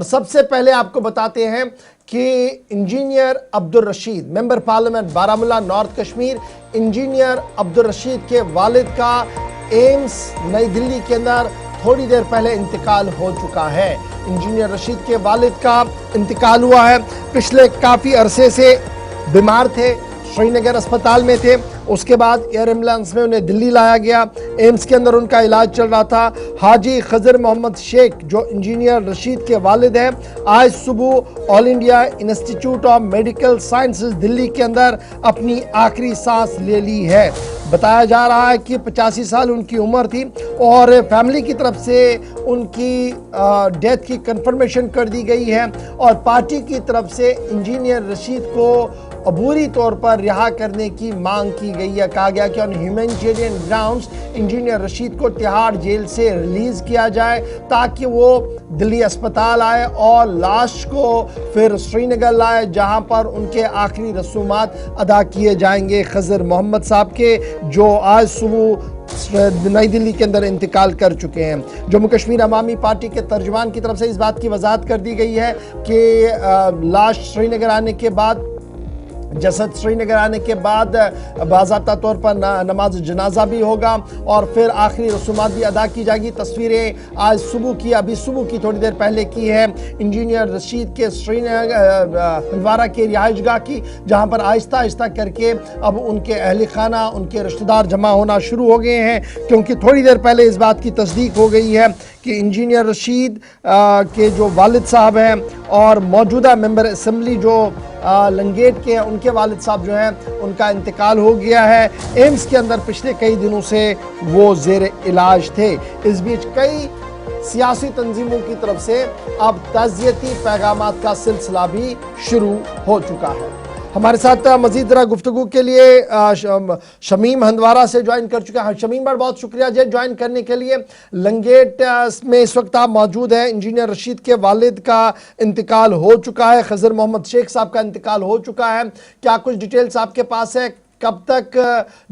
और सबसे पहले आपको बताते हैं कि engineer Abdul Rashid, member parliament Baramulla north Kashmir, engineer Abdul Rashid के वालिद का एम्स नई दिल्ली के अंदर थोड़ी देर पहले इंतकाल हो चुका है। इंजीनियर रशीद के वालिद का इंतकाल हुआ है। पिछले काफ़ी अरसे से बीमार थे, श्रीनगर अस्पताल में थे, उसके बाद एयर एम्बुलेंस में उन्हें दिल्ली लाया गया। एम्स के अंदर उनका इलाज चल रहा था। हाजी खजर मोहम्मद शेख जो इंजीनियर रशीद के वालिद हैं, आज सुबह all India institute of medical sciences Delhi के अंदर अपनी आखिरी सांस ले ली है। बताया जा रहा है कि 85 साल उनकी उम्र थी और फैमिली की तरफ से उनकी डेथ की कंफर्मेशन कर दी गई है और पार्टी की तरफ से इंजीनियर रशीद को अबूरी तौर पर रिहा करने की मांग की गई है। कहा गया कि on humanitarian grounds engineer Rashid को तिहाड़ जेल से रिलीज किया जाए ताकि वो दिल्ली अस्पताल आए और लाश को फिर श्रीनगर लाए जहां पर उनके आखिरी रसूमात अदा किए जाएंगे। खजर मोहम्मद साहब के जो आज सुबह नई दिल्ली के अंदर इंतकाल कर चुके हैं। जम्मू कश्मीर अवामी पार्टी के तर्जुमान की तरफ से इस बात की वजाहत कर दी गई है कि लाश श्रीनगर आने के बाद, जसद श्रीनगर आने के बाद बाज़ाब्ता तौर पर नमाज जनाजा भी होगा और फिर आखिरी रसूमात भी अदा की जाएगी। तस्वीरें आज सुबह की, अभी सुबह की थोड़ी देर पहले की है इंजीनियर रशीद के श्रीनगर हंदवारा के रिहाइशगाह की, जहां पर आहिस्ता आहिस्ता करके अब उनके अहल खाना, उनके रिश्तेदार जमा होना शुरू हो गए हैं, क्योंकि थोड़ी देर पहले इस बात की तस्दीक हो गई है कि इंजीनियर रशीद के जो वालिद साहब हैं और मौजूदा मेंबर असम्बली जो लंगेट के हैं, उनके वालिद साहब जो हैं उनका इंतकाल हो गया है। एम्स के अंदर पिछले कई दिनों से वो ज़ेर इलाज थे। इस बीच कई सियासी तंजीमों की तरफ से अब ताज़ियती पैगामात का सिलसिला भी शुरू हो चुका है। हमारे साथ मजीद जरा गुफ्तगू के लिए शमीम हंदवारा से ज्वाइन कर चुके हैं। शमीम भाई, बहुत शुक्रिया जी ज्वाइन करने के लिए। लंगेट में इस वक्त आप मौजूद हैं। इंजीनियर रशीद के वालिद का इंतकाल हो चुका है, खजर मोहम्मद शेख साहब का इंतकाल हो चुका है। क्या कुछ डिटेल्स आपके पास है? कब तक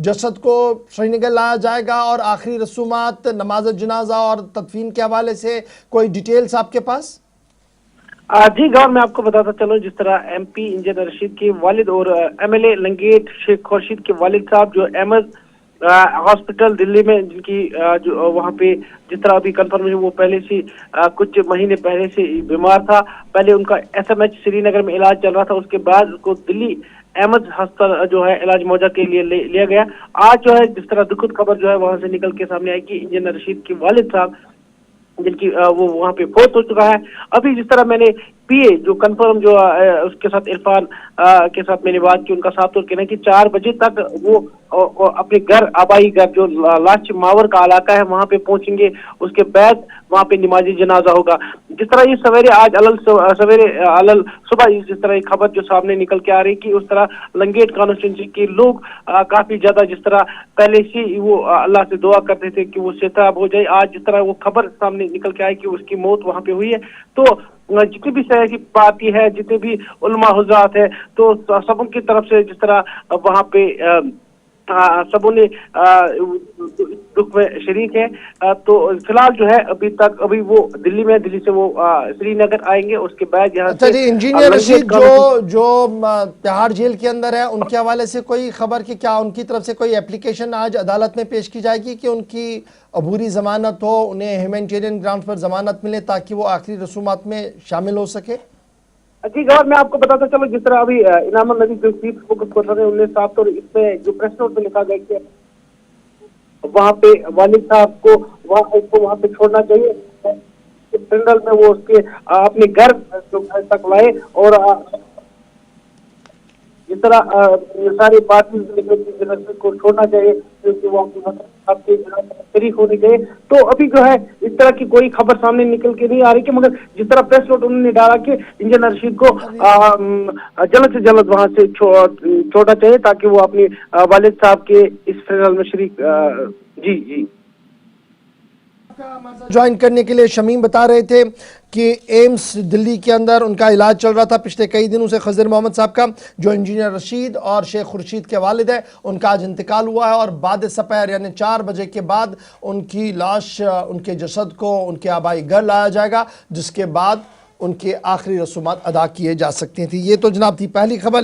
जसद को श्रीनगर लाया जाएगा और आखिरी रसूमात, नमाज जनाजा और तदफीन के हवाले से कोई डिटेल्स आपके पास? जी गौर, मैं आपको बताता चलूं, जिस तरह एमपी इंजीनियर रशीद के वालिद और एमएलए लंगेट शेख खुर्शीद के वालिद साहब जो अहमद हॉस्पिटल दिल्ली में, जिनकी जो वहाँ पे जिस तरह अभी कंफर्मेशन, वो पहले से कुछ महीने पहले से बीमार था। पहले उनका एसएमएच श्रीनगर में इलाज चल रहा था, उसके बाद उसको दिल्ली अहमद अस्पताल जो है इलाज मौजा के लिए लिया गया। आज जो है जिस तरह दुखद खबर जो है वहां से निकल के सामने आई कि इंजीनियर रशीद के वालिद साहब जिनकी वो वहाँ पे फौत हो चुका है। अभी जिस तरह मैंने पीए जो कंफर्म जो उसके साथ इरफान के साथ मैंने बात की, उनका साफ तौर कहना है कि 4 बजे तक वो अपने घर, आबाई घर जो लाच मावर का इलाका है वहाँ पे पहुंचेंगे। उसके बाद वहाँ पे नमाजी जनाजा होगा। जिस तरह ये सवेरे आज अलल सुबह जिस तरह खबर जो सामने निकल के आ रही कि उस तरह लंगेट कॉन्स्टिट्यूंसी के लोग काफी ज्यादा जिस तरह पहले से वो अल्लाह से दुआ करते थे कि वो सेहतयाब हो जाए, आज जिस तरह वो खबर सामने निकल के आई कि उसकी मौत वहाँ पे हुई है, तो जितनी भी सियासी पार्टी है, जितने भी उलमा हुज़ात है, तो सबों की तरफ से जिस तरह वहाँ पे सबों ने दुख में शरीक है। तो फिलहाल जो है अभी वो दिल्ली में, दिल्ली से वो श्रीनगर आएंगे, उसके बाद यहाँ अच्छा जी, इंजीनियर रशीद जो तिहाड़ जेल के अंदर है, उनके हवाले से कोई खबर कि क्या उनकी तरफ से कोई एप्लीकेशन आज अदालत में पेश की जाएगी कि उनकी अबूरी जमानत हो, उन्हें ह्यूमैनिटेरियन ग्राउंड पर जमानत मिले ताकि वो आखिरी रसूमात में शामिल हो सके? जी गौर, मैं आपको बताता चलो, जिस तरह अभी इनाम नबी जो चीफ फोकस कर रहे हैं, उन्हें साफ तौर इसमें जो प्रेस नोट में लिखा गया कि वहाँ पे वालिद साहब को वहाँ पे छोड़ना चाहिए। जनरल में वो उसके अपने घर तक लाए और जिस तरह सारी पार्टी को छोड़ना चाहिए क्योंकि वो आपके शरीक होने चाहिए। तो अभी जो है इस तरह की कोई खबर सामने निकल के नहीं आ रही कि, मगर जिस तरह प्रेस नोट उन्होंने डाला कि इंजीनियर रशीद को जल्द से जल्द वहां से छोड़ना चाहिए ताकि वो अपनी वालिद साहब के इस फैसले में शरीक। जी ज्वाइन करने के लिए शमीम बता रहे थे कि एम्स दिल्ली के अंदर उनका इलाज चल रहा था पिछले कई दिनों से। खजर मोहम्मद साहब का जो इंजीनियर रशीद और शेख खुर्शीद के वालिद है, उनका आज इंतकाल हुआ है और बाद सपहर यानी 4 बजे के बाद उनकी लाश, उनके जसद को उनके आबाई घर लाया जाएगा, जिसके बाद उनके आखिरी रसूमात अदा किए जा सकते थे। ये तो जनाब थी पहली खबर।